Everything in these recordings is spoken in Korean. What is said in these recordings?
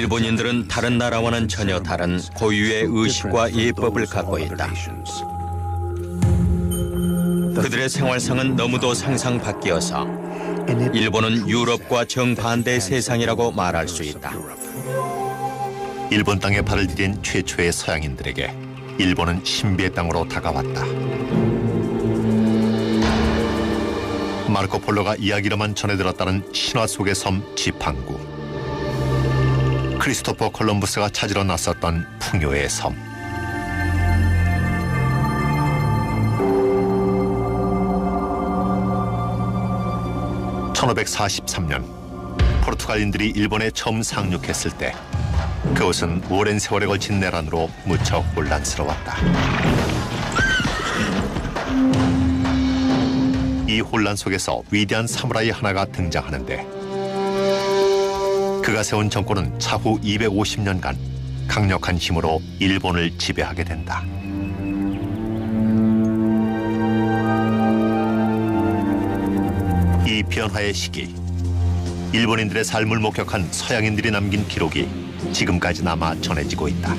일본인들은 다른 나라와는 전혀 다른 고유의 의식과 예법을 갖고 있다. 그들의 생활상은 너무도 상상 밖이어서 일본은 유럽과 정반대의 세상이라고 말할 수 있다. 일본 땅에 발을 디딘 최초의 서양인들에게 일본은 신비의 땅으로 다가왔다. 마르코폴로가 이야기로만 전해들었다는 신화 속의 섬 지팡구. 크리스토퍼 콜럼부스가 찾으러 나섰던 풍요의 섬. (1543년) 포르투갈인들이 일본에 처음 상륙했을 때 그곳은 오랜 세월에 걸친 내란으로 무척 혼란스러웠다. 이 혼란 속에서 위대한 사무라이 하나가 등장하는데 그가 세운 정권은 차후 250년간 강력한 힘으로 일본을 지배하게 된다. 이 변화의 시기, 일본인들의 삶을 목격한 서양인들이 남긴 기록이 지금까지 남아 전해지고 있다.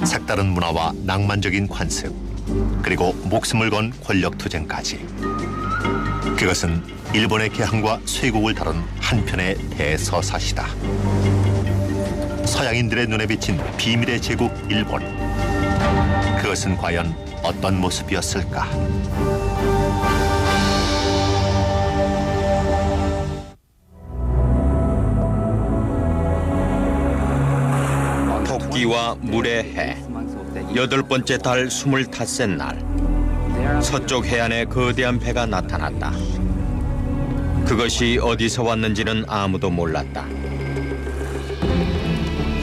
색다른 문화와 낭만적인 관습, 그리고 목숨을 건 권력투쟁까지. 그것은 일본의 개항과 쇄국을 다룬 한편의 대서사시다. 서양인들의 눈에 비친 비밀의 제국 일본. 그것은 과연 어떤 모습이었을까? 토끼와 물의 해, 8번째 달 25째 날 서쪽 해안에 거대한 배가 나타났다. 그것이 어디서 왔는지는 아무도 몰랐다.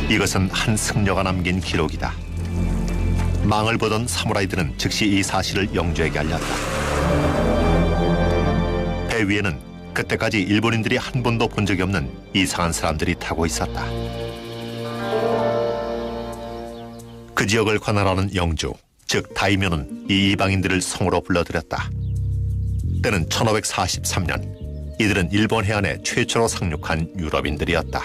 이것은 한 승려가 남긴 기록이다. 망을 보던 사무라이들은 즉시 이 사실을 영주에게 알렸다. 배 위에는 그때까지 일본인들이 한 번도 본 적이 없는 이상한 사람들이 타고 있었다. 그 지역을 관할하는 영주, 즉 다이묘는 이 이방인들을 성으로 불러들였다. 때는 1543년. 이들은 일본 해안에 최초로 상륙한 유럽인들이었다.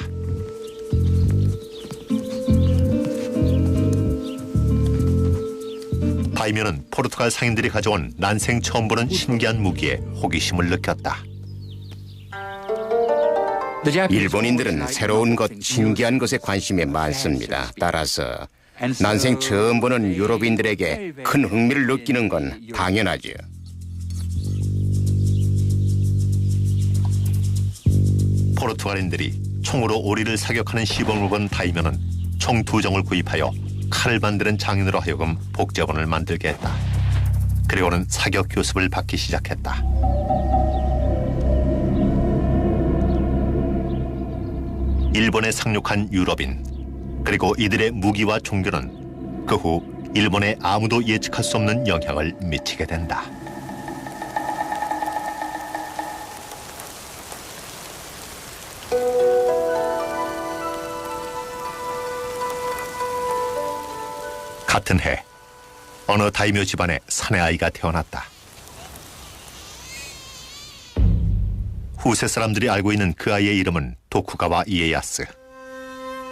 다이묘는 포르투갈 상인들이 가져온 난생 처음 보는 신기한 무기에 호기심을 느꼈다. 일본인들은 새로운 것, 신기한 것에 관심이 많습니다. 따라서 난생 처음 보는 유럽인들에게 큰 흥미를 느끼는 건 당연하죠. 포르투갈인들이 총으로 오리를 사격하는 시범을 본 다이묘는 총 2정을 구입하여 칼을 만드는 장인으로 하여금 복제본을 만들게 했다. 그리고는 사격 교습을 받기 시작했다. 일본에 상륙한 유럽인, 그리고 이들의 무기와 종교는 그 후 일본에 아무도 예측할 수 없는 영향을 미치게 된다. 같은 해, 어느 다이묘 집안에 사내 아이가 태어났다. 후세 사람들이 알고 있는 그 아이의 이름은 도쿠가와 이에야스.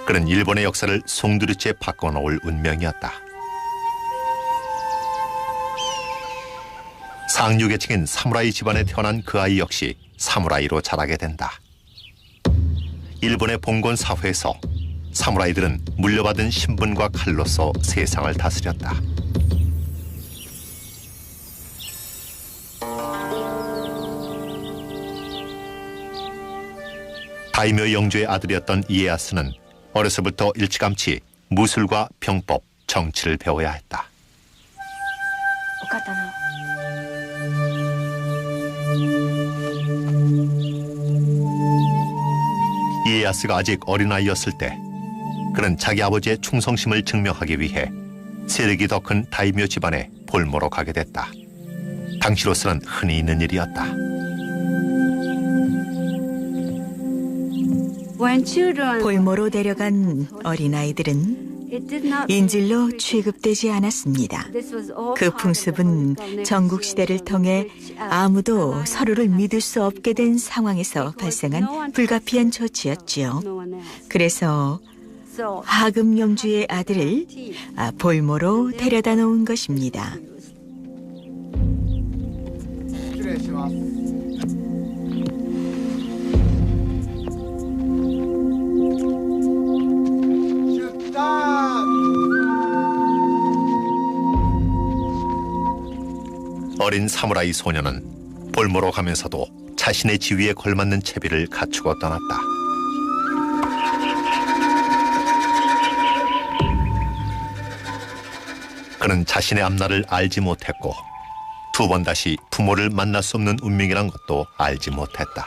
그는 일본의 역사를 송두리째 바꿔놓을 운명이었다. 상류계층인 사무라이 집안에 태어난 그 아이 역시 사무라이로 자라게 된다. 일본의 봉건 사회에서 사무라이들은 물려받은 신분과 칼로서 세상을 다스렸다. 다이묘 영주의 아들이었던 이에야스는 어려서부터 일찌감치 무술과 병법, 정치를 배워야 했다. 이에야스가 아직 어린아이였을 때 그는 자기 아버지의 충성심을 증명하기 위해 세력이 더 큰 다이묘 집안에 볼모로 가게 됐다. 당시로서는 흔히 있는 일이었다. 볼모로 데려간 어린아이들은 인질로 취급되지 않았습니다. 그 풍습은 전국시대를 통해 아무도 서로를 믿을 수 없게 된 상황에서 발생한 불가피한 조치였지요. 그래서 하금영주의 아들을 볼모로 데려다 놓은 것입니다. 어린 사무라이 소녀는 볼모로 가면서도 자신의 지위에 걸맞는 채비를 갖추고 떠났다. 그는 자신의 앞날을 알지 못했고 두 번 다시 부모를 만날 수 없는 운명이란 것도 알지 못했다.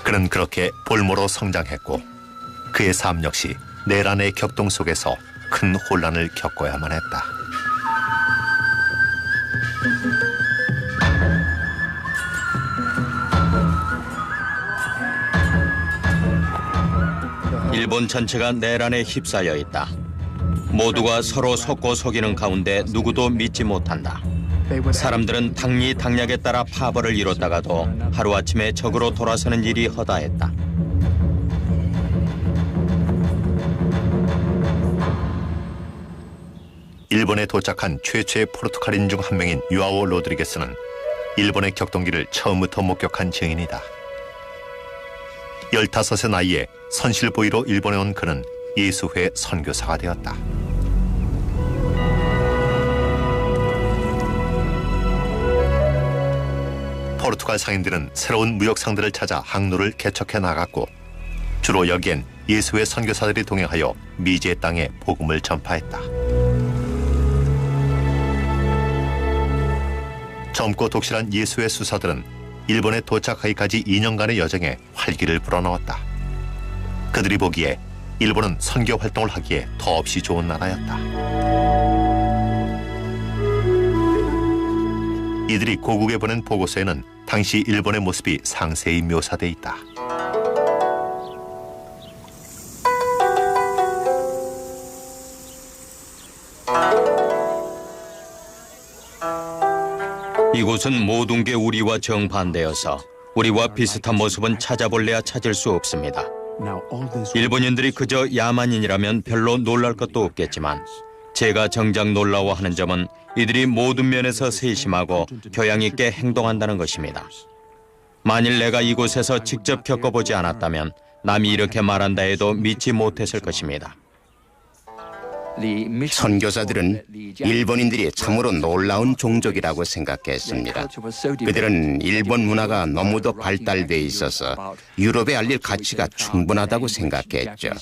그는 그렇게 볼모로 성장했고 그의 삶 역시 내란의 격동 속에서 큰 혼란을 겪어야만 했다. 일본 전체가 내란에 휩싸여 있다. 모두가 서로 속고 속이는 가운데 누구도 믿지 못한다. 사람들은 당리당략에 따라 파벌을 이뤘다가도 하루아침에 적으로 돌아서는 일이 허다했다. 일본에 도착한 최초의 포르투갈인 중 한 명인 유아오 로드리게스는 일본의 격동기를 처음부터 목격한 증인이다. 15의 나이에 선실보이로 일본에 온 그는 예수회 선교사가 되었다. 포르투갈 상인들은 새로운 무역상들을 찾아 항로를 개척해 나갔고 주로 여기엔 예수회 선교사들이 동행하여 미지의 땅에 복음을 전파했다. 젊고 독실한 예수의 수사들은 일본에 도착하기까지 2년간의 여정에 활기를 불어넣었다. 그들이 보기에 일본은 선교 활동을 하기에 더없이 좋은 나라였다. 이들이 고국에 보낸 보고서에는 당시 일본의 모습이 상세히 묘사돼 있다. 이곳은 모든 게 우리와 정반대여서 우리와 비슷한 모습은 찾아볼래야 찾을 수 없습니다. 일본인들이 그저 야만인이라면 별로 놀랄 것도 없겠지만 제가 정작 놀라워하는 점은 이들이 모든 면에서 세심하고 교양 있게 행동한다는 것입니다. 만일 내가 이곳에서 직접 겪어보지 않았다면 남이 이렇게 말한다 해도 믿지 못했을 것입니다. 선교사들은 일본인들이 참으로 놀라운 종족이라고 생각했습니다. 그들은 일본 문화가 너무도 발달돼 있어서 유럽에 알릴 가치가 충분하다고 생각했죠.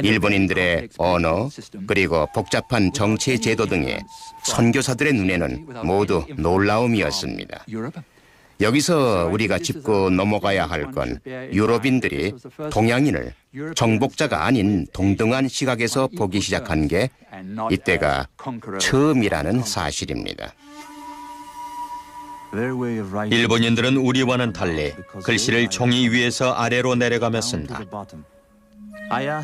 일본인들의 언어 그리고 복잡한 정치 제도 등이 선교사들의 눈에는 모두 놀라움이었습니다. 여기서 우리가 짚고 넘어가야 할 건 유럽인들이 동양인을 정복자가 아닌 동등한 시각에서 보기 시작한 게 이때가 처음이라는 사실입니다. 일본인들은 우리와는 달리 글씨를 종이 위에서 아래로 내려가며 쓴다.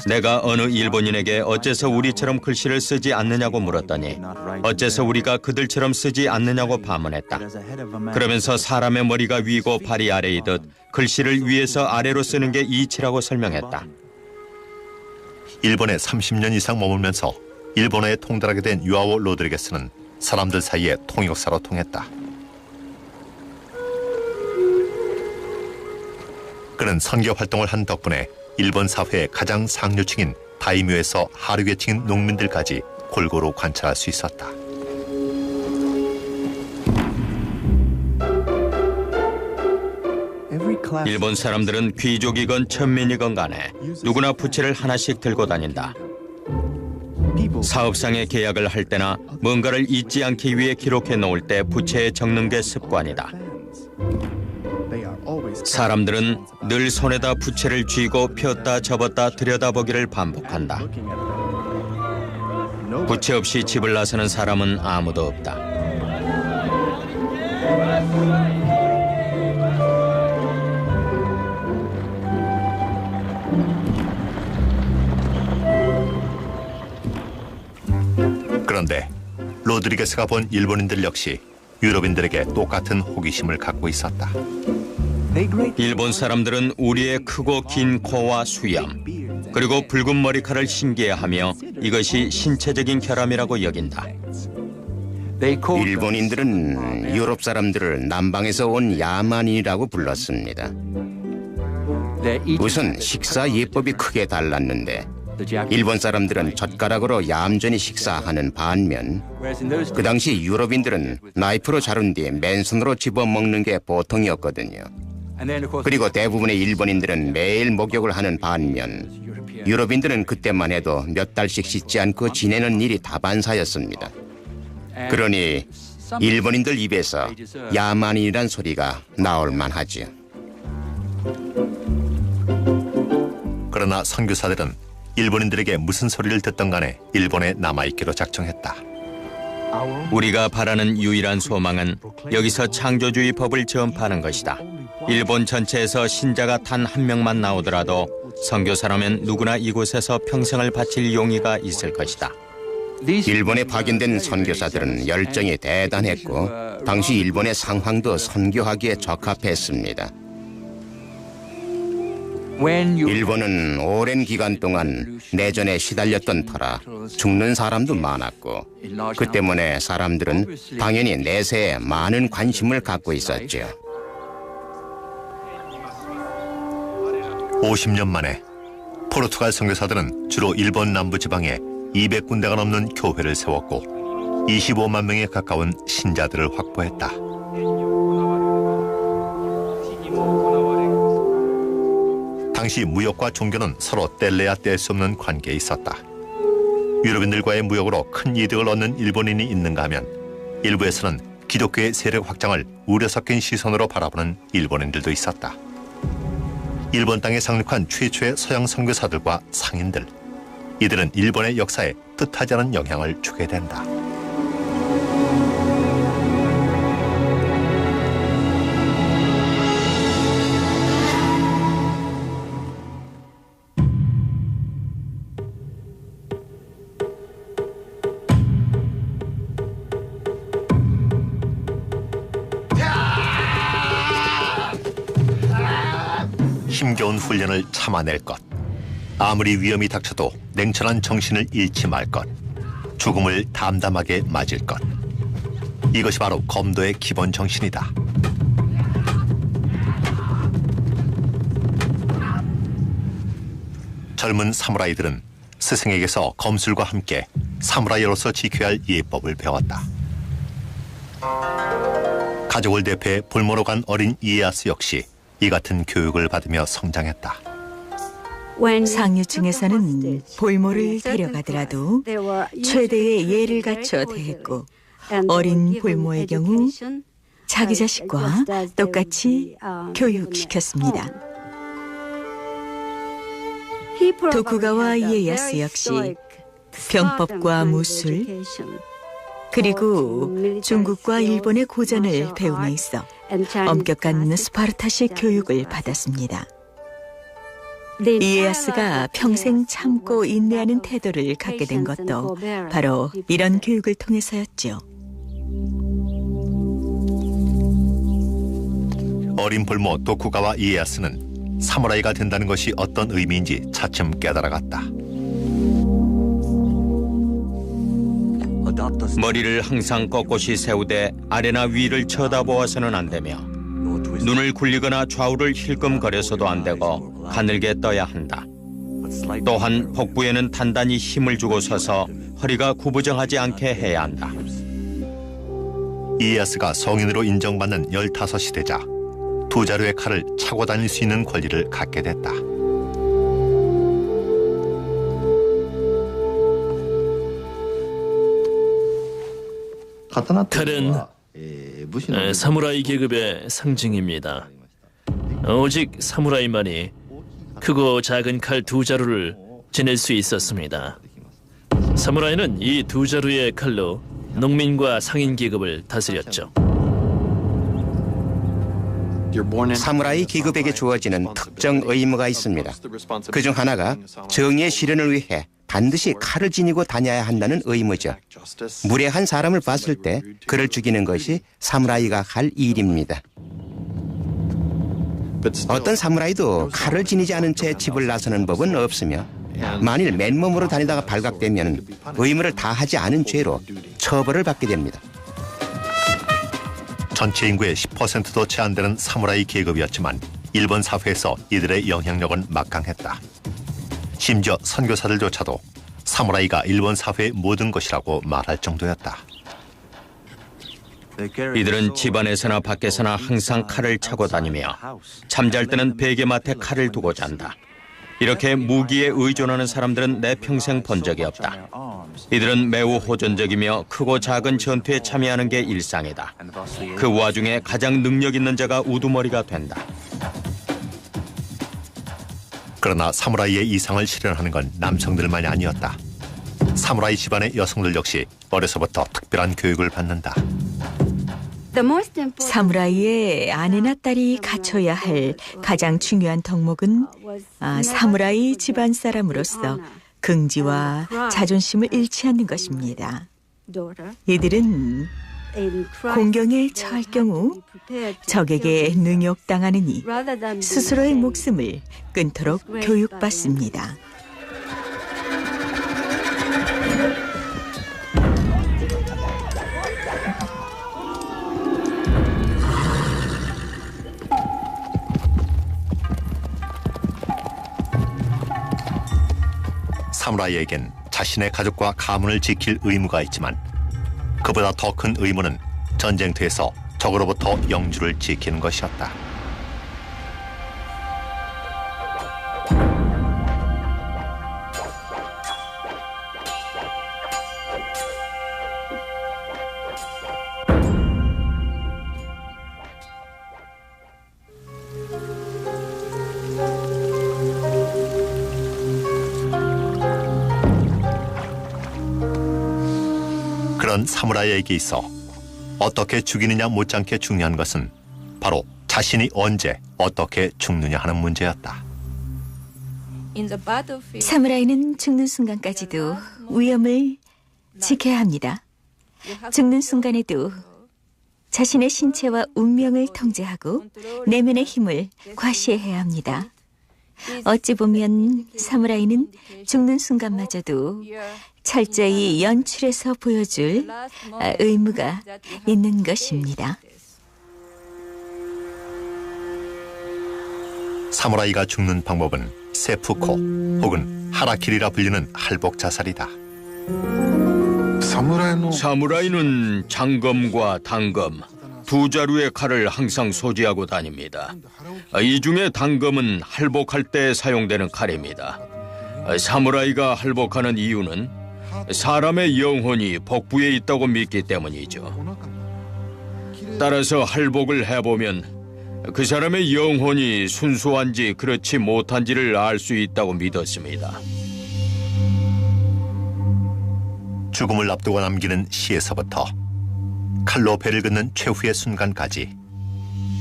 내가 어느 일본인에게 어째서 우리처럼 글씨를 쓰지 않느냐고 물었더니 어째서 우리가 그들처럼 쓰지 않느냐고 반문했다. 그러면서 사람의 머리가 위고 발이 아래이듯 글씨를 위에서 아래로 쓰는 게 이치라고 설명했다. 일본에 30년 이상 머물면서 일본어에 통달하게 된 유아오 로드리게스는 사람들 사이에 통역사로 통했다. 그는 선교 활동을 한 덕분에 일본 사회의 가장 상류층인 다이묘에서 하류계층인 농민들까지 골고루 관찰할 수 있었다. 일본 사람들은 귀족이건 천민이건 간에 누구나 부채를 하나씩 들고 다닌다. 사업상의 계약을 할 때나 뭔가를 잊지 않기 위해 기록해 놓을 때 부채에 적는 게 습관이다. 사람들은 늘 손에다 부채를 쥐고 폈다 접었다 들여다보기를 반복한다. 부채 없이 집을 나서는 사람은 아무도 없다. 그런데 로드리게스가 본 일본인들 역시 유럽인들에게 똑같은 호기심을 갖고 있었다. 일본 사람들은 우리의 크고 긴 코와 수염, 그리고 붉은 머리카락을 신기해하며 이것이 신체적인 결함이라고 여긴다. 일본인들은 유럽 사람들을 남방에서 온 야만인이라고 불렀습니다. 우선 식사 예법이 크게 달랐는데 일본 사람들은 젓가락으로 얌전히 식사하는 반면 그 당시 유럽인들은 나이프로 자른 뒤에 맨손으로 집어먹는 게 보통이었거든요. 그리고 대부분의 일본인들은 매일 목욕을 하는 반면 유럽인들은 그때만 해도 몇 달씩 씻지 않고 지내는 일이 다반사였습니다. 그러니 일본인들 입에서 야만인이란 소리가 나올 만하지요. 그러나 선교사들은 일본인들에게 무슨 소리를 듣던 간에 일본에 남아있기로 작정했다. 우리가 바라는 유일한 소망은 여기서 창조주의 법을 전파하는 것이다. 일본 전체에서 신자가 단 한 명만 나오더라도 선교사라면 누구나 이곳에서 평생을 바칠 용의가 있을 것이다. 일본에 파견된 선교사들은 열정이 대단했고 당시 일본의 상황도 선교하기에 적합했습니다. 일본은 오랜 기간 동안 내전에 시달렸던 터라 죽는 사람도 많았고 그 때문에 사람들은 당연히 내세에 많은 관심을 갖고 있었죠. 50년 만에 포르투갈 선교사들은 주로 일본 남부 지방에 200군데가 넘는 교회를 세웠고 25만 명에 가까운 신자들을 확보했다. 당시 무역과 종교는 서로 뗄래야 뗄 수 없는 관계에 있었다. 유럽인들과의 무역으로 큰 이득을 얻는 일본인이 있는가 하면 일부에서는 기독교의 세력 확장을 우려 섞인 시선으로 바라보는 일본인들도 있었다. 일본 땅에 상륙한 최초의 서양 선교사들과 상인들, 이들은 일본의 역사에 뜻하지 않은 영향을 주게 된다. 힘겨운 훈련을 참아낼 것, 아무리 위험이 닥쳐도 냉철한 정신을 잃지 말 것, 죽음을 담담하게 맞을 것. 이것이 바로 검도의 기본 정신이다. 젊은 사무라이들은 스승에게서 검술과 함께 사무라이로서 지켜야 할 예법을 배웠다. 가족을 대표해 볼모로 간 어린 이에야스 역시 이 같은 교육을 받으며 성장했다. 상류층에서는 볼모를 데려가더라도 최대의 예를 갖춰 대했고 어린 볼모의 경우 자기 자식과 똑같이 교육시켰습니다. 도쿠가와 이에야스 역시 병법과 무술 그리고 중국과 일본의 고전을 배움에 있어 엄격한 스파르타식 교육을 받았습니다. 이에야스가 평생 참고 인내하는 태도를 갖게 된 것도 바로 이런 교육을 통해서였죠. 어린 볼모 도쿠가와 이에야스는 사무라이가 된다는 것이 어떤 의미인지 차츰 깨달아갔다. 머리를 항상 꼿꼿이 세우되 아래나 위를 쳐다보아서는 안 되며 눈을 굴리거나 좌우를 힐끔거려서도 안 되고 가늘게 떠야 한다. 또한 복부에는 단단히 힘을 주고 서서 허리가 구부정하지 않게 해야 한다. 이에야스가 성인으로 인정받는 15시대자, 두 자루의 칼을 차고 다닐 수 있는 권리를 갖게 됐다. 칼은 사무라이 계급의 상징입니다. 오직 사무라이만이 크고 작은 칼 두 자루를 지낼 수 있었습니다. 사무라이는 이 두 자루의 칼로 농민과 상인 계급을 다스렸죠. 사무라이 계급에게 주어지는 특정 의무가 있습니다. 그중 하나가 정의의 실현을 위해 반드시 칼을 지니고 다녀야 한다는 의무죠. 무례한 사람을 봤을 때 그를 죽이는 것이 사무라이가 할 일입니다. 어떤 사무라이도 칼을 지니지 않은 채 집을 나서는 법은 없으며 만일 맨몸으로 다니다가 발각되면 의무를 다하지 않은 죄로 처벌을 받게 됩니다. 전체 인구의 10%도 채 안 되는 사무라이 계급이었지만 일본 사회에서 이들의 영향력은 막강했다. 심지어 선교사들조차도 사무라이가 일본 사회의 모든 것이라고 말할 정도였다. 이들은 집안에서나 밖에서나 항상 칼을 차고 다니며 잠잘 때는 베개맡에 칼을 두고 잔다. 이렇게 무기에 의존하는 사람들은 내 평생 본 적이 없다. 이들은 매우 호전적이며 크고 작은 전투에 참여하는 게 일상이다. 그 와중에 가장 능력 있는 자가 우두머리가 된다. 그러나 사무라이의 이상을 실현하는 건 남성들만이 아니었다. 사무라이 집안의 여성들 역시 어려서부터 특별한 교육을 받는다. 사무라이의 아내나 딸이 갖춰야 할 가장 중요한 덕목은 사무라이 집안 사람으로서 긍지와 자존심을 잃지 않는 것입니다. 이들은 공경에 처할 경우 적에게 능욕당하느니 스스로의 목숨을 끊도록 교육받습니다. 사무라이에겐 자신의 가족과 가문을 지킬 의무가 있지만 그보다 더 큰 의무는 전쟁터에서 적으로부터 영주를 지키는 것이었다. 그런 사무라이에게 있어 어떻게 죽이느냐 못지않게 중요한 것은 바로 자신이 언제 어떻게 죽느냐 하는 문제였다. 사무라이는 죽는 순간까지도 위험을 지켜야 합니다. 죽는 순간에도 자신의 신체와 운명을 통제하고 내면의 힘을 과시해야 합니다. 어찌 보면 사무라이는 죽는 순간마저도 철저히 연출해서 보여줄 의무가 있는 것입니다. 사무라이가 죽는 방법은 세푸코 혹은 하라키리라 불리는 할복 자살이다. 사무라이는 장검과 단검, 두 자루의 칼을 항상 소지하고 다닙니다. 이 중에 단검은 할복할 때 사용되는 칼입니다. 사무라이가 할복하는 이유는 사람의 영혼이 복부에 있다고 믿기 때문이죠. 따라서 할복을 해보면 그 사람의 영혼이 순수한지 그렇지 못한지를 알 수 있다고 믿었습니다. 죽음을 앞두고 남기는 시에서부터 칼로 배를 긋는 최후의 순간까지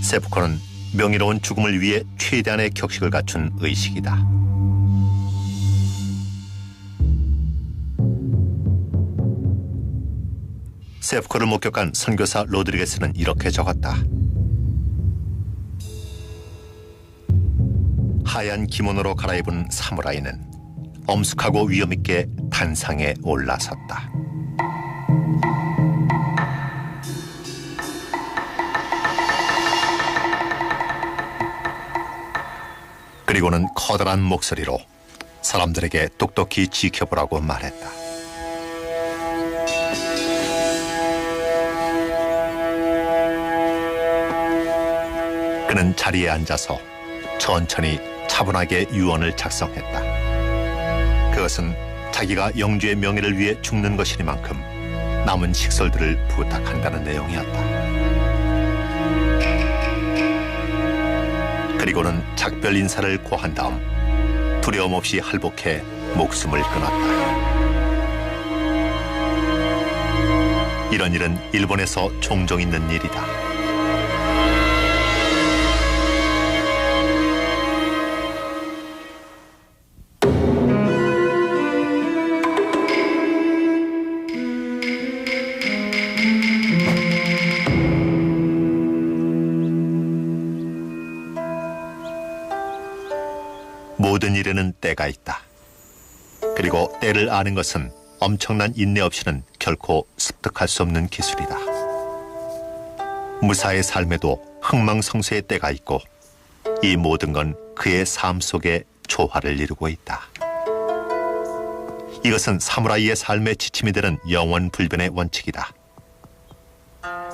세푸코는 명예로운 죽음을 위해 최대한의 격식을 갖춘 의식이다. 세푸코를 목격한 선교사 로드리게스는 이렇게 적었다. 하얀 기모노로 갈아입은 사무라이는 엄숙하고 위험있게 단상에 올라섰다. 그리고는 커다란 목소리로 사람들에게 똑똑히 지켜보라고 말했다. 그는 자리에 앉아서 천천히 차분하게 유언을 작성했다. 그것은 자기가 영주의 명예를 위해 죽는 것이니만큼 남은 식솔들을 부탁한다는 내용이었다. 그리고는 작별 인사를 고한 다음 두려움 없이 할복해 목숨을 끊었다. 이런 일은 일본에서 종종 있는 일이다. 이르는 때가 있다. 그리고 때를 아는 것은 엄청난 인내 없이는 결코 습득할 수 없는 기술이다. 무사의 삶에도 흥망성쇠의 때가 있고 이 모든 건 그의 삶 속에 조화를 이루고 있다. 이것은 사무라이의 삶의 지침이 되는 영원불변의 원칙이다.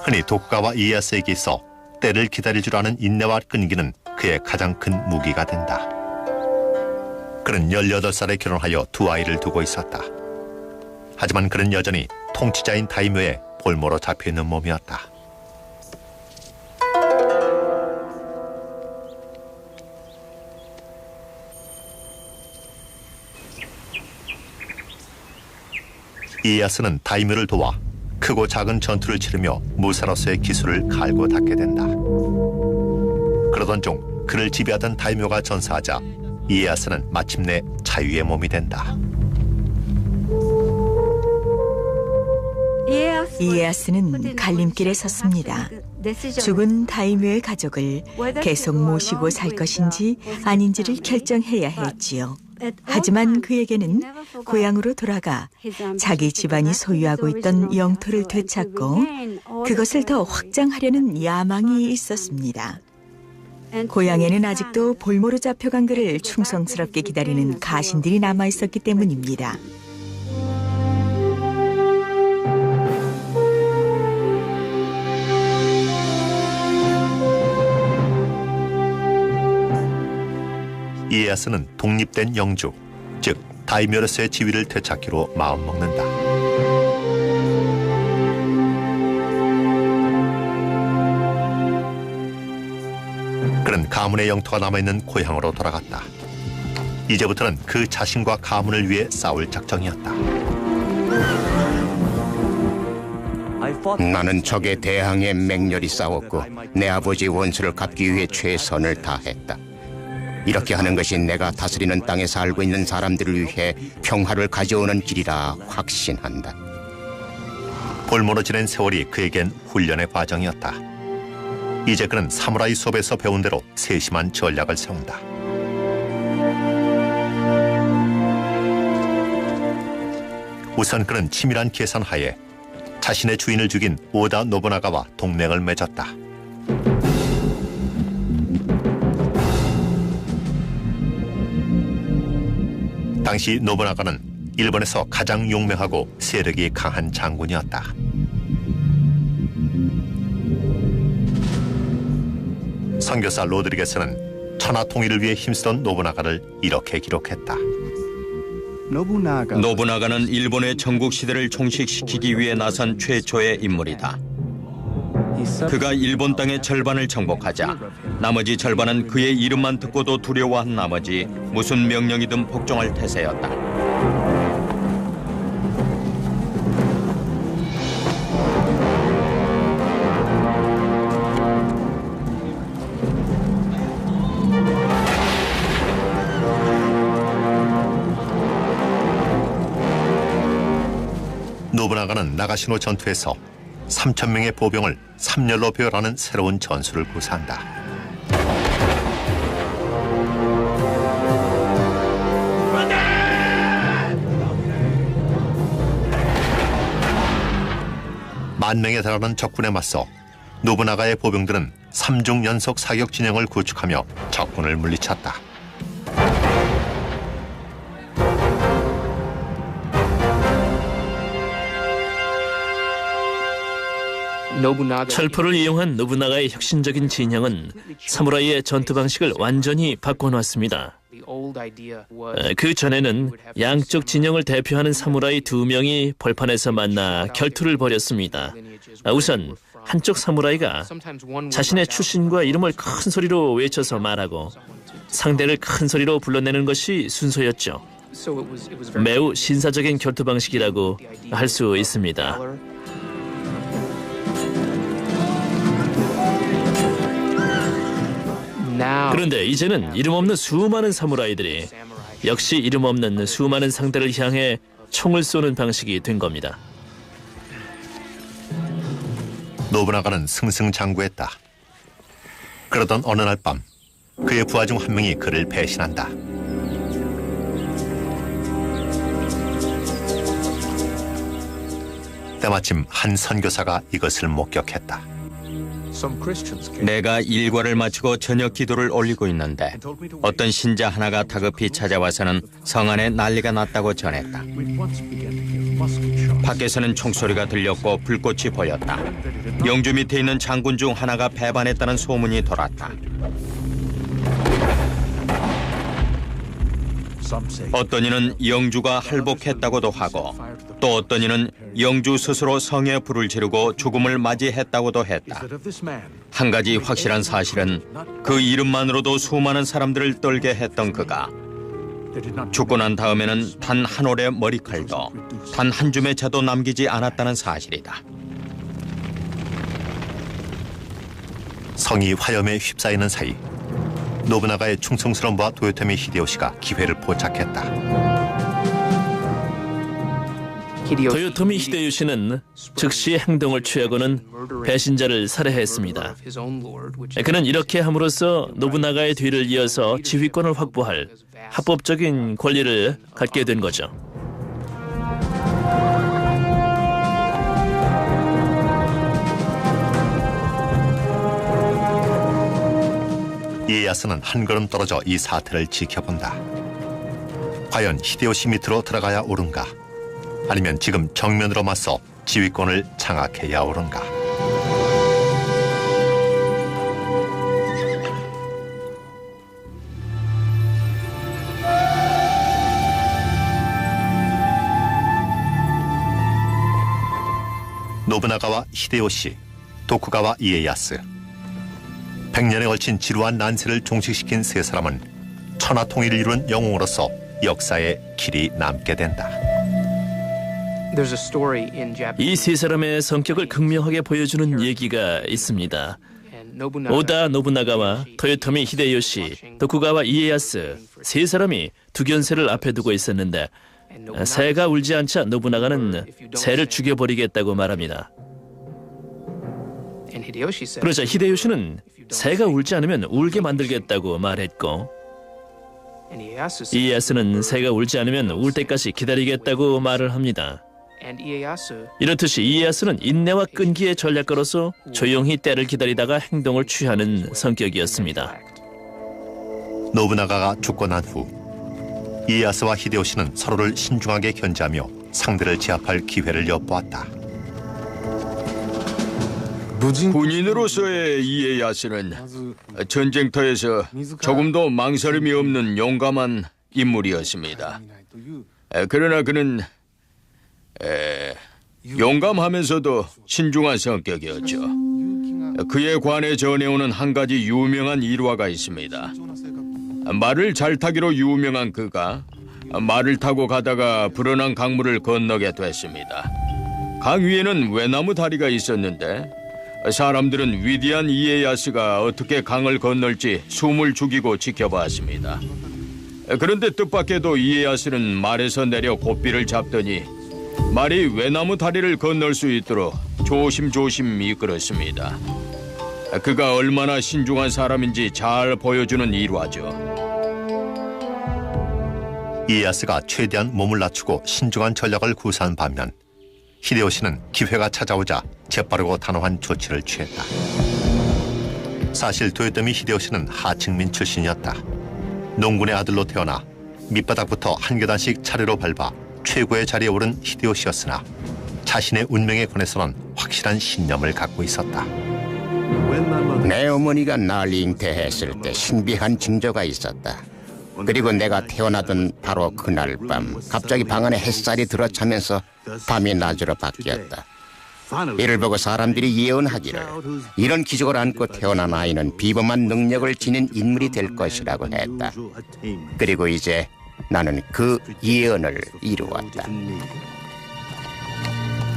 흔히 도쿠가와 이에야스에게 있어 때를 기다릴 줄 아는 인내와 끈기는 그의 가장 큰 무기가 된다. 그는 18살에 결혼하여 두 아이를 두고 있었다. 하지만 그는 여전히 통치자인 다이묘의 볼모로 잡혀있는 몸이었다. 이에야스는 다이묘를 도와 크고 작은 전투를 치르며 무사로서의 기술을 갈고 닦게 된다. 그러던 중 그를 지배하던 다이묘가 전사하자 이에야스는 마침내 자유의 몸이 된다. 이에야스는 갈림길에 섰습니다. 죽은 다이묘의 가족을 계속 모시고 살 것인지 아닌지를 결정해야 했지요. 하지만 그에게는 고향으로 돌아가 자기 집안이 소유하고 있던 영토를 되찾고 그것을 더 확장하려는 야망이 있었습니다. 고향에는 아직도 볼모로 잡혀간 그를 충성스럽게 기다리는 가신들이 남아있었기 때문입니다. 이에야스는 독립된 영주, 즉 다이묘로서의 지위를 되찾기로 마음먹는다. 그는 가문의 영토가 남아있는 고향으로 돌아갔다. 이제부터는 그 자신과 가문을 위해 싸울 작정이었다. 나는 적에 대항해 맹렬히 싸웠고 내 아버지 원수를 갚기 위해 최선을 다했다. 이렇게 하는 것이 내가 다스리는 땅에 살고 있는 사람들을 위해 평화를 가져오는 길이라 확신한다. 볼모로 지낸 세월이 그에겐 훈련의 과정이었다. 이제 그는 사무라이 수업에서 배운 대로 세심한 전략을 세운다. 우선 그는 치밀한 계산하에 자신의 주인을 죽인 오다 노부나가와 동맹을 맺었다. 당시 노부나가는 일본에서 가장 용맹하고 세력이 강한 장군이었다. 선교사 로드리게스는 천하 통일을 위해 힘쓰던 노부나가를 이렇게 기록했다. 노부나가는 일본의 전국시대를 종식시키기 위해 나선 최초의 인물이다. 그가 일본 땅의 절반을 정복하자 나머지 절반은 그의 이름만 듣고도 두려워한 나머지 무슨 명령이든 복종할 태세였다. 노부나가는 나가시노 전투에서 3,000명의 보병을 3열로 배열하는 새로운 전술을 구사한다. 만 명에 달하는 적군에 맞서 노부나가의 보병들은 3중 연속 사격 진영을 구축하며 적군을 물리쳤다. 철포를 이용한 노부나가의 혁신적인 진영은 사무라이의 전투 방식을 완전히 바꿔놨습니다. 그 전에는 양쪽 진영을 대표하는 사무라이 2명이 벌판에서 만나 결투를 벌였습니다. 우선 한쪽 사무라이가 자신의 출신과 이름을 큰 소리로 외쳐서 말하고 상대를 큰 소리로 불러내는 것이 순서였죠. 매우 신사적인 결투 방식이라고 할 수 있습니다. 그런데 이제는 이름 없는 수많은 사무라이들이 역시 이름 없는 수많은 상대를 향해 총을 쏘는 방식이 된 겁니다. 노부나가는 승승장구했다. 그러던 어느 날 밤 그의 부하 중 한 명이 그를 배신한다. 때마침 한 선교사가 이것을 목격했다. 내가 일과를 마치고 저녁 기도를 올리고 있는데 어떤 신자 하나가 다급히 찾아와서는 성 안에 난리가 났다고 전했다. 밖에서는 총소리가 들렸고 불꽃이 보였다. 영주 밑에 있는 장군 중 하나가 배반했다는 소문이 돌았다. 어떤 이는 영주가 할복했다고도 하고 또 어떤 이는 영주 스스로 성에 불을 지르고 죽음을 맞이했다고도 했다. 한 가지 확실한 사실은 그 이름만으로도 수많은 사람들을 떨게 했던 그가 죽고 난 다음에는 단 한 올의 머리칼도 단 한 줌의 채도 남기지 않았다는 사실이다. 성이 화염에 휩싸이는 사이 노부나가의 충성스러움과 도요토미 히데요시가 기회를 포착했다. 도요토미 히데요시는 즉시 행동을 취하고는 배신자를 살해했습니다. 그는 이렇게 함으로써 노부나가의 뒤를 이어서 지휘권을 확보할 합법적인 권리를 갖게 된 거죠. 이에야스는 한 걸음 떨어져 이 사태를 지켜본다. 과연 히데요시 밑으로 들어가야 옳은가? 아니면 지금 정면으로 맞서 지휘권을 장악해야 옳은가? 노부나가와 히데요시, 도쿠가와 이에야스. 100년에 걸친 지루한 난세를 종식시킨 세 사람은 천하통일을 이룬 영웅으로서 역사에 길이 남게 된다. 이 세 사람의 성격을 극명하게 보여주는 얘기가 있습니다. 오다 노부나가와 토요토미 히데요시, 도쿠가와 이에야스 세 사람이 두견새를 앞에 두고 있었는데 새가 울지 않자 노부나가는 새를 죽여버리겠다고 말합니다. 그러자 히데요시는 새가 울지 않으면 울게 만들겠다고 말했고 이에야스는 새가 울지 않으면 울 때까지 기다리겠다고 말을 합니다. 이렇듯이 이에야스는 인내와 끈기의 전략가로서 조용히 때를 기다리다가 행동을 취하는 성격이었습니다. 노부나가가 죽고 난 후 이에야스와 히데요시는 서로를 신중하게 견제하며 상대를 제압할 기회를 엿보았다. 군인으로서의 이에야스는 전쟁터에서 조금도 망설임이 없는 용감한 인물이었습니다. 그러나 그는 용감하면서도 신중한 성격이었죠. 그에 관해 전해오는 한 가지 유명한 일화가 있습니다. 말을 잘 타기로 유명한 그가 말을 타고 가다가 불어난 강물을 건너게 됐습니다. 강 위에는 외나무 다리가 있었는데 사람들은 위대한 이에야스가 어떻게 강을 건널지 숨을 죽이고 지켜봤습니다. 그런데 뜻밖에도 이에야스는 말에서 내려 고삐를 잡더니 말이 외나무 다리를 건널 수 있도록 조심조심 이끌었습니다. 그가 얼마나 신중한 사람인지 잘 보여주는 일화죠. 이에야스가 최대한 몸을 낮추고 신중한 전략을 구사한 반면 히데요시는 기회가 찾아오자 재빠르고 단호한 조치를 취했다. 사실 도요토미 히데요시는 하층민 출신이었다. 농군의 아들로 태어나 밑바닥부터 한 계단씩 차례로 밟아 최고의 자리에 오른 히데요시였으나 자신의 운명에 관해서는 확실한 신념을 갖고 있었다. 내 어머니가 날 잉태했을 때 신비한 징조가 있었다. 그리고 내가 태어나던 바로 그날 밤 갑자기 방 안에 햇살이 들어차면서 밤이 낮으로 바뀌었다. 이를 보고 사람들이 예언하기를 이런 기적을 안고 태어난 아이는 비범한 능력을 지닌 인물이 될 것이라고 했다. 그리고 이제 나는 그 예언을 이루었다.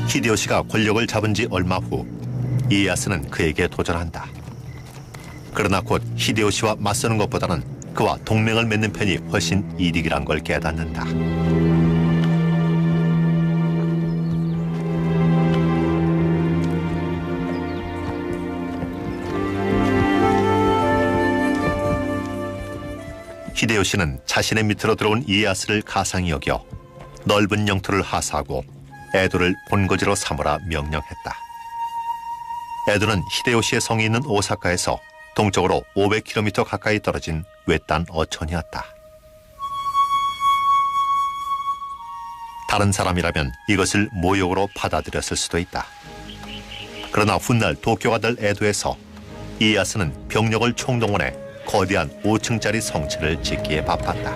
히데요시가 권력을 잡은 지 얼마 후 이에야스는 그에게 도전한다. 그러나 곧 히데요시와 맞서는 것보다는 그와 동맹을 맺는 편이 훨씬 이득이란 걸 깨닫는다. 히데요시는 자신의 밑으로 들어온 이에야스를 가상히 여겨 넓은 영토를 하사하고 에도를 본거지로 삼으라 명령했다. 에도는 히데요시의 성이 있는 오사카에서 동쪽으로 500km 가까이 떨어진 외딴 어촌이었다. 다른 사람이라면 이것을 모욕으로 받아들였을 수도 있다. 그러나 훗날 도쿄가 될 에도에서 이에야스는 병력을 총동원해 거대한 5층짜리 성체를 짓기에 바빴다.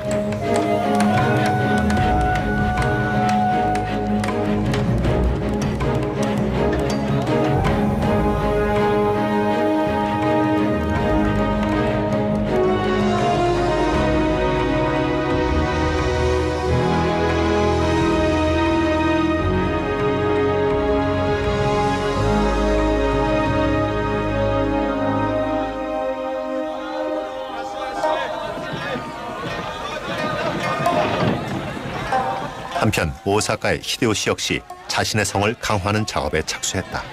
한편 오사카의 히데요시 역시 자신의 성을 강화하는 작업에 착수했다.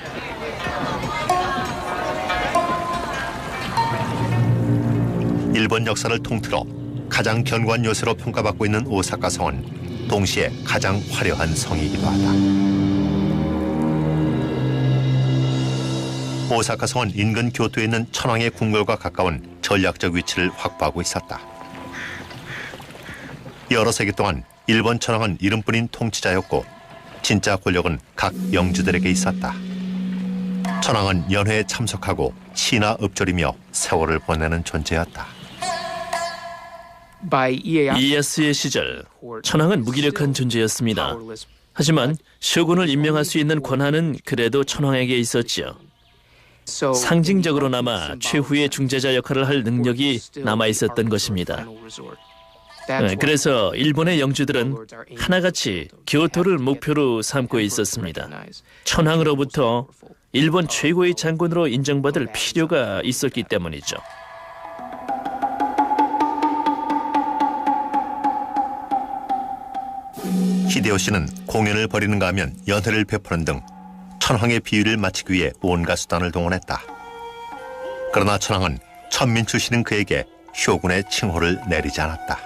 일본 역사를 통틀어 가장 견고한 요새로 평가받고 있는 오사카 성은 동시에 가장 화려한 성이기도 하다. 오사카 성은 인근 교토에 있는 천황의 궁궐과 가까운 전략적 위치를 확보하고 있었다. 여러 세기 동안 일본 천황은 이름뿐인 통치자였고 진짜 권력은 각 영주들에게 있었다. 천황은 연회에 참석하고 시나 읍조리며 세월을 보내는 존재였다. 이에야스의 시절 천황은 무기력한 존재였습니다. 하지만 쇼군을 임명할 수 있는 권한은 그래도 천황에게 있었지요. 상징적으로나마 최후의 중재자 역할을 할 능력이 남아있었던 것입니다. 그래서 일본의 영주들은 하나같이 교토를 목표로 삼고 있었습니다. 천황으로부터 일본 최고의 장군으로 인정받을 필요가 있었기 때문이죠. 히데요시는 공연을 벌이는가 하면 연회를 베푸는 등 천황의 비위를 맞추기 위해 온갖 수단을 동원했다. 그러나 천황은 천민 출신인 그에게 쇼군의 칭호를 내리지 않았다.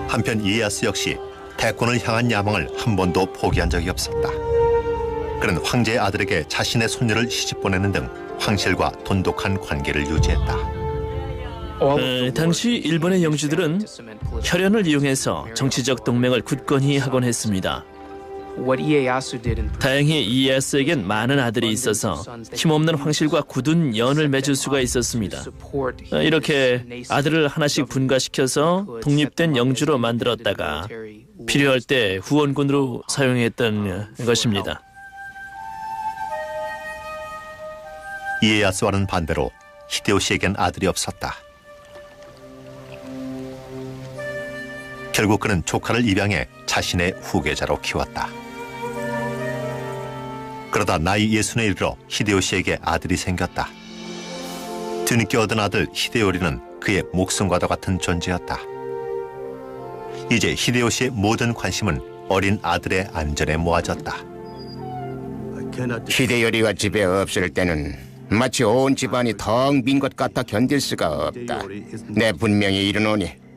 한편 이에야스 역시 대권을 향한 야망을 한 번도 포기한 적이 없었다. 그는 황제의 아들에게 자신의 손녀를 시집 보내는 등 황실과 돈독한 관계를 유지했다. 당시 일본의 영주들은 혈연을 이용해서 정치적 동맹을 굳건히 하곤 했습니다. 다행히 이에야스에겐 많은 아들이 있어서 힘없는 황실과 굳은 연을 맺을 수가 있었습니다. 이렇게 아들을 하나씩 분가시켜서 독립된 영주로 만들었다가 필요할 때 후원군으로 사용했던 것입니다. 이에야스와는 반대로 히데요시에겐 아들이 없었다. 결국 그는 조카를 입양해 자신의 후계자로 키웠다. 그러다 나이 60에 이르러 히데요시에게 아들이 생겼다. 뒤늦게 얻은 아들 히데요리는 그의 목숨과도 같은 존재였다. 이제 히데요시의 모든 관심은 어린 아들의 안전에 모아졌다. 히데요리가 집에 없을 때는 마치 온 집안이 텅 빈 것 같아 견딜 수가 없다. 내 분명히 이르노니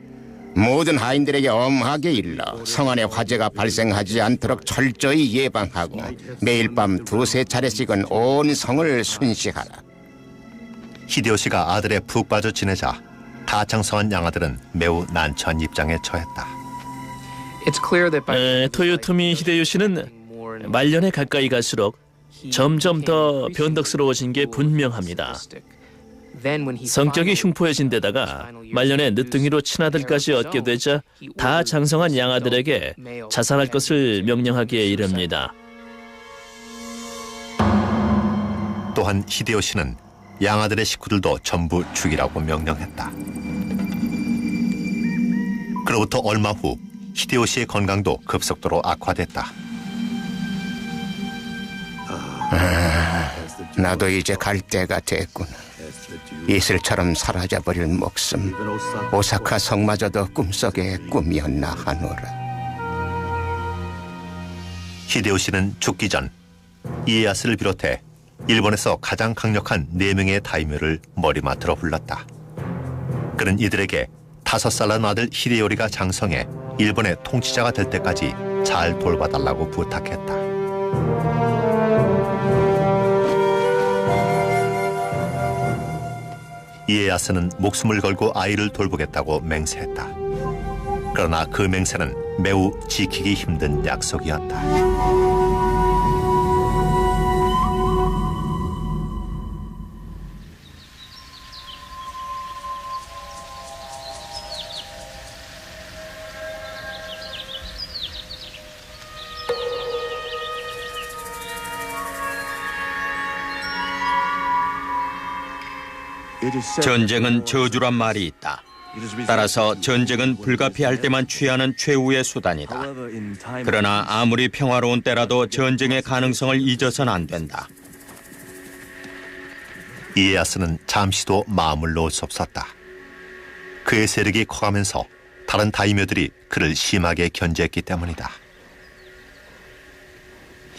모든 하인들에게 엄하게 일러 성 안에 화재가 발생하지 않도록 철저히 예방하고 매일 밤 두세 차례씩은 온 성을 순시하라. 히데요시가 아들에 푹 빠져 지내자 다창성한 양아들은 매우 난처한 입장에 처했다. 토요토미 히데요시는 말년에 가까이 갈수록 점점 더 변덕스러워진 게 분명합니다. 성격이 흉포해진 데다가 말년에 늦둥이로 친아들까지 얻게 되자 다 장성한 양아들에게 자살할 것을 명령하기에 이릅니다. 또한 히데요시는 양아들의 식구들도 전부 죽이라고 명령했다. 그로부터 얼마 후 히데요시의 건강도 급속도로 악화됐다. 나도 이제 갈 때가 됐구나. 이슬처럼 사라져버릴 목숨, 오사카 성마저도 꿈속의 꿈이었나 하노라. 히데요시는 죽기 전 이에야스를 비롯해 일본에서 가장 강력한 4명의 다이묘를 머리맡으로 불렀다. 그는 이들에게 5살 난 아들 히데요리가 장성해 일본의 통치자가 될 때까지 잘 돌봐달라고 부탁했다. 이에야스는 목숨을 걸고 아이를 돌보겠다고 맹세했다. 그러나 그 맹세는 매우 지키기 힘든 약속이었다. 전쟁은 저주란 말이 있다. 따라서 전쟁은 불가피할 때만 취하는 최후의 수단이다. 그러나 아무리 평화로운 때라도 전쟁의 가능성을 잊어서는 안 된다. 이에야스는 잠시도 마음을 놓을 수 없었다. 그의 세력이 커가면서 다른 다이묘들이 그를 심하게 견제했기 때문이다.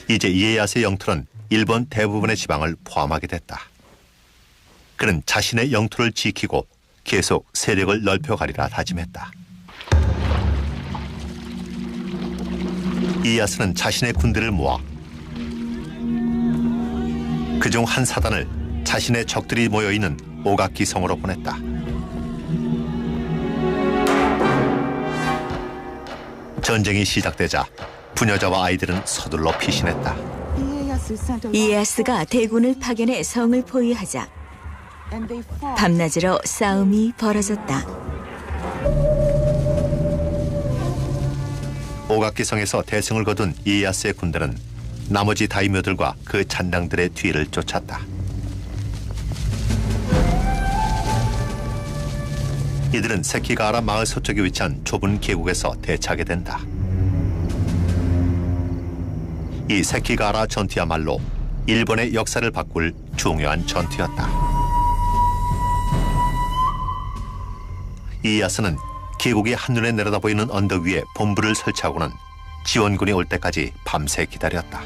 이제 이에야스의 영토는 일본 대부분의 지방을 포함하게 됐다. 그는 자신의 영토를 지키고 계속 세력을 넓혀가리라 다짐했다. 이에야스는 자신의 군대를 모아 그중 한 사단을 자신의 적들이 모여있는 오가키 성으로 보냈다. 전쟁이 시작되자 부녀자와 아이들은 서둘러 피신했다. 이에야스가 대군을 파견해 성을 포위하자 밤낮으로 싸움이 벌어졌다. 오가키 성에서 대승을 거둔 이에야스의 군대는 나머지 다이묘들과 그 잔당들의 뒤를 쫓았다. 이들은 세키가하라 마을 서쪽에 위치한 좁은 계곡에서 대치하게 된다. 이 세키가하라 전투야말로 일본의 역사를 바꿀 중요한 전투였다. 이에야스는 계곡이 한눈에 내려다 보이는 언덕 위에 본부를 설치하고는 지원군이 올 때까지 밤새 기다렸다.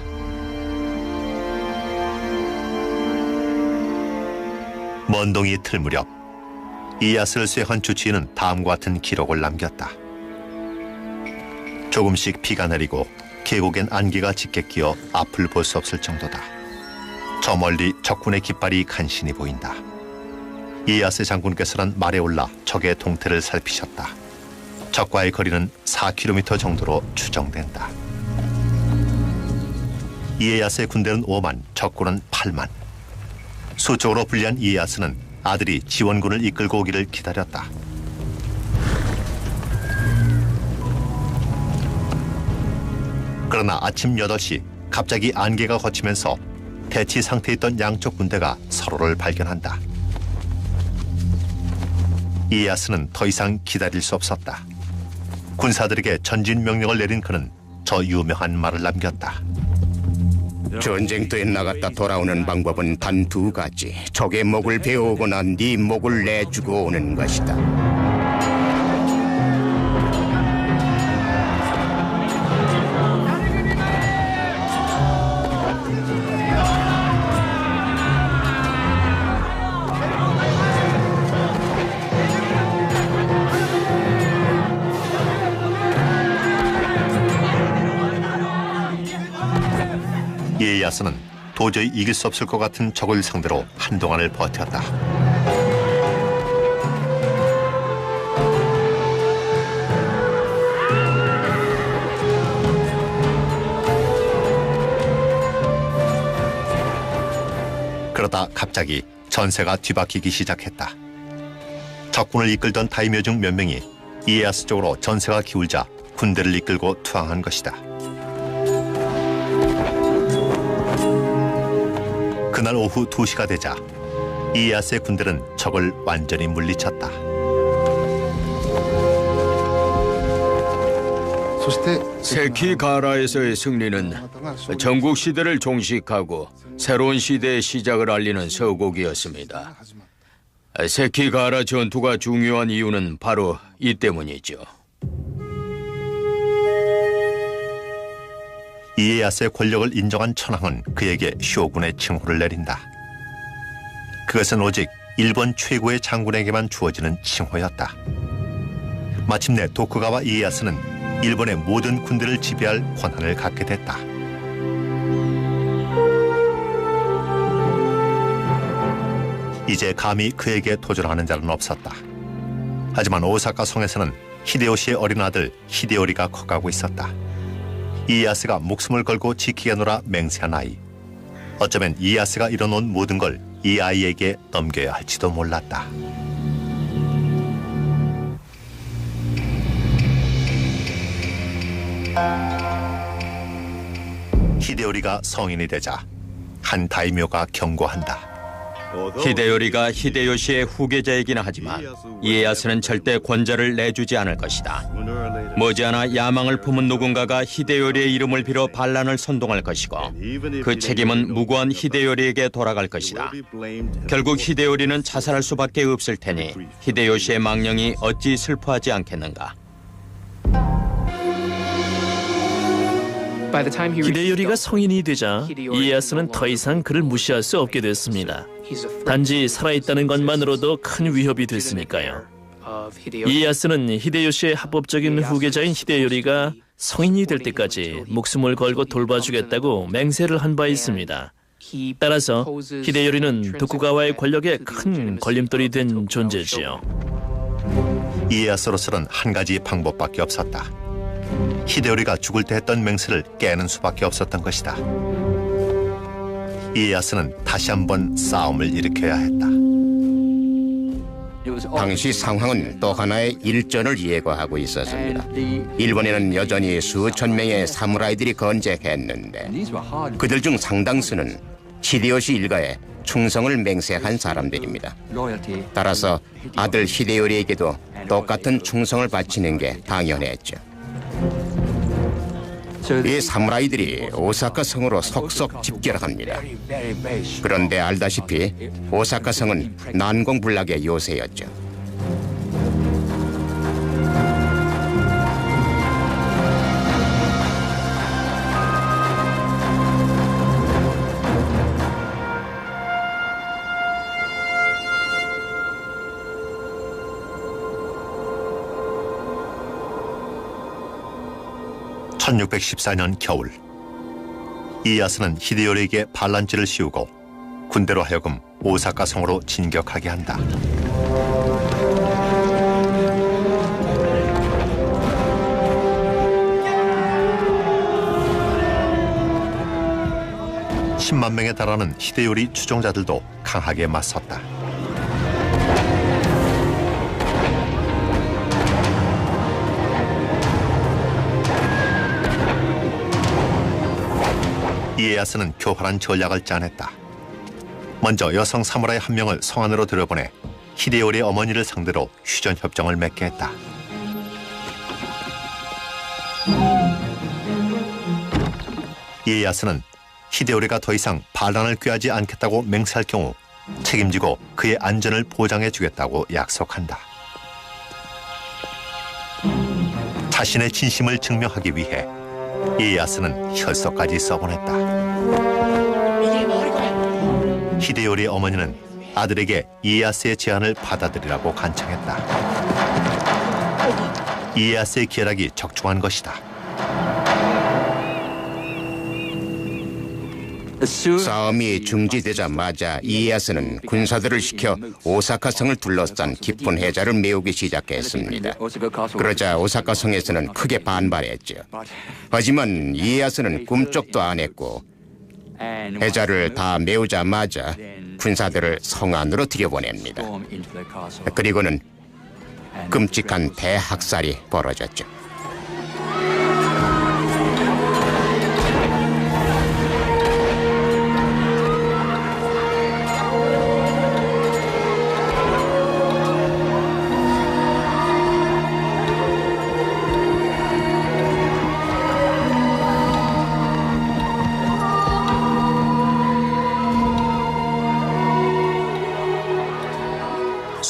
먼 동이 틀 무렵 이에야스를 수행한 주치의는 다음과 같은 기록을 남겼다. 조금씩 비가 내리고 계곡엔 안개가 짙게 끼어 앞을 볼 수 없을 정도다. 저 멀리 적군의 깃발이 간신히 보인다. 이에야스 장군께서는 말에 올라 적의 동태를 살피셨다. 적과의 거리는 4km 정도로 추정된다. 이에야스의 군대는 5만, 적군은 8만. 수적으로 불리한 이에야스는 아들이 지원군을 이끌고 오기를 기다렸다. 그러나 아침 8시 갑자기 안개가 걷히면서 대치 상태에 있던 양쪽 군대가 서로를 발견한다. 이에야스는 더 이상 기다릴 수 없었다. 군사들에게 전진 명령을 내린 그는 저 유명한 말을 남겼다. 전쟁터에 나갔다 돌아오는 방법은 단 2가지. 적의 목을 베어오거나 네 목을 내주고 오는 것이다. 이에야스는 도저히 이길 수 없을 것 같은 적을 상대로 한동안을 버텼다. 그러다 갑자기 전세가 뒤바뀌기 시작했다. 적군을 이끌던 다이묘 중 몇 명이 이에야스 쪽으로 전세가 기울자 군대를 이끌고 투항한 것이다. 그날 오후 2시가 되자 이에야스의 군대는 적을 완전히 물리쳤다. 세키가라에서의 승리는 전국 시대를 종식하고 새로운 시대의 시작을 알리는 서곡이었습니다. 세키가라 전투가 중요한 이유는 바로 이 때문이죠. 이에야스의 권력을 인정한 천황은 그에게 쇼군의 칭호를 내린다. 그것은 오직 일본 최고의 장군에게만 주어지는 칭호였다. 마침내 도쿠가와 이에야스는 일본의 모든 군대를 지배할 권한을 갖게 됐다. 이제 감히 그에게 도전하는 자는 없었다. 하지만 오사카 성에서는 히데요시의 어린 아들 히데요리가 커가고 있었다. 이에야스가 목숨을 걸고 지키겠노라 맹세한 아이. 어쩌면 이에야스가 이뤄놓은 모든 걸 이 아이에게 넘겨야 할지도 몰랐다. 히데요리가 성인이 되자 한 다이묘가 경고한다. 히데요리가 히데요시의 후계자이긴 하지만 이에야스는 절대 권좌를 내주지 않을 것이다. 머지않아 야망을 품은 누군가가 히데요리의 이름을 빌어 반란을 선동할 것이고 그 책임은 무고한 히데요리에게 돌아갈 것이다. 결국 히데요리는 자살할 수밖에 없을 테니 히데요시의 망령이 어찌 슬퍼하지 않겠는가. 히데요리가 성인이 되자 이에야스는 더 이상 그를 무시할 수 없게 됐습니다. 단지 살아있다는 것만으로도 큰 위협이 됐으니까요. 이에야스는 히데요시의 합법적인 후계자인 히데요리가 성인이 될 때까지 목숨을 걸고 돌봐주겠다고 맹세를 한 바 있습니다. 따라서 히데요리는 도쿠가와의 권력에 큰 걸림돌이 된 존재지요. 이에야스로서는 한 가지 방법밖에 없었다. 히데요리가 죽을 때 했던 맹세를 깨는 수밖에 없었던 것이다. 이에야스는 다시 한번 싸움을 일으켜야 했다. 당시 상황은 또 하나의 일전을 예고하고 있었습니다. 일본에는 여전히 수천 명의 사무라이들이 건재했는데 그들 중 상당수는 히데요시 일가에 충성을 맹세한 사람들입니다. 따라서 아들 히데요리에게도 똑같은 충성을 바치는 게 당연했죠. 이 사무라이들이 오사카 성으로 속속 집결합니다. 그런데 알다시피 오사카 성은 난공불락의 요새였죠. (1614년) 겨울, 이에야스는 히데요리에게 반란죄를 씌우고 군대로 하여금 오사카 성으로 진격하게 한다. (10만 명에 달하는 히데요리 추종자들도 강하게 맞섰다. 이에야스는 교활한 전략을 짜냈다. 먼저 여성 사무라이 한 명을 성 안으로 들여보내 히데요리의 어머니를 상대로 휴전 협정을 맺게 했다. 이에야스는 히데요리가 더 이상 반란을 꾀하지 않겠다고 맹세할 경우 책임지고 그의 안전을 보장해 주겠다고 약속한다. 자신의 진심을 증명하기 위해 이에야스는 혈서까지 써보냈다. 히데요리의 어머니는 아들에게 이에야스의 제안을 받아들이라고 간청했다. 이에야스의 계략이 적중한 것이다. 싸움이 중지되자마자 이에야스는 군사들을 시켜 오사카 성을 둘러싼 깊은 해자를 메우기 시작했습니다. 그러자 오사카 성에서는 크게 반발했죠. 하지만 이에야스는 꿈쩍도 안 했고 해자를 다 메우자마자 군사들을 성 안으로 들여보냅니다. 그리고는 끔찍한 대학살이 벌어졌죠.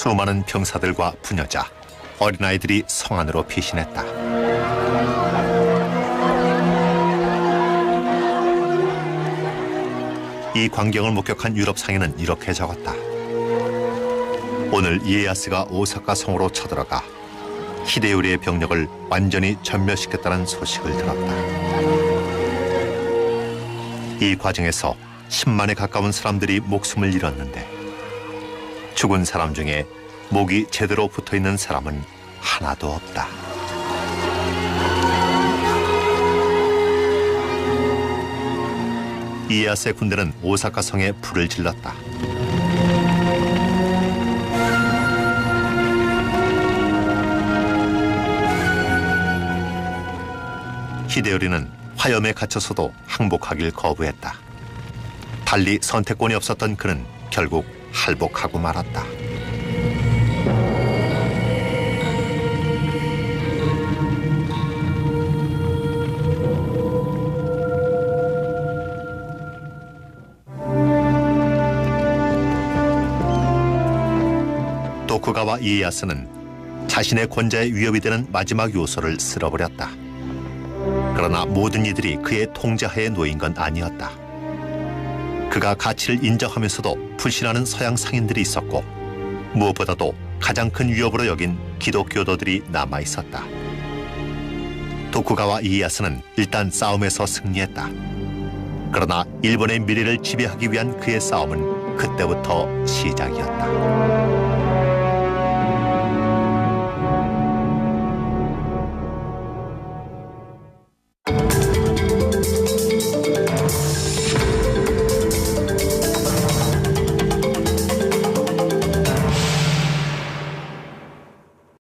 수많은 병사들과 부녀자, 어린아이들이 성 안으로 피신했다. 이 광경을 목격한 유럽 상인은 이렇게 적었다. 오늘 이에야스가 오사카 성으로 쳐들어가 히데요리의 병력을 완전히 전멸시켰다는 소식을 들었다. 이 과정에서 10만에 가까운 사람들이 목숨을 잃었는데 죽은 사람 중에 목이 제대로 붙어있는 사람은 하나도 없다. 이에야스의 군대는 오사카 성에 불을 질렀다. 히데요리는 화염에 갇혀서도 항복하길 거부했다. 달리 선택권이 없었던 그는 결국 할복하고 말았다. 도쿠가와 이에야스는 자신의 권좌에 위협이 되는 마지막 요소를 쓸어버렸다. 그러나 모든 이들이 그의 통제하에 놓인 건 아니었다. 그가 가치를 인정하면서도 불신하는 서양 상인들이 있었고 무엇보다도 가장 큰 위협으로 여긴 기독교도들이 남아있었다. 도쿠가와 이에야스는 일단 싸움에서 승리했다. 그러나 일본의 미래를 지배하기 위한 그의 싸움은 그때부터 시작이었다.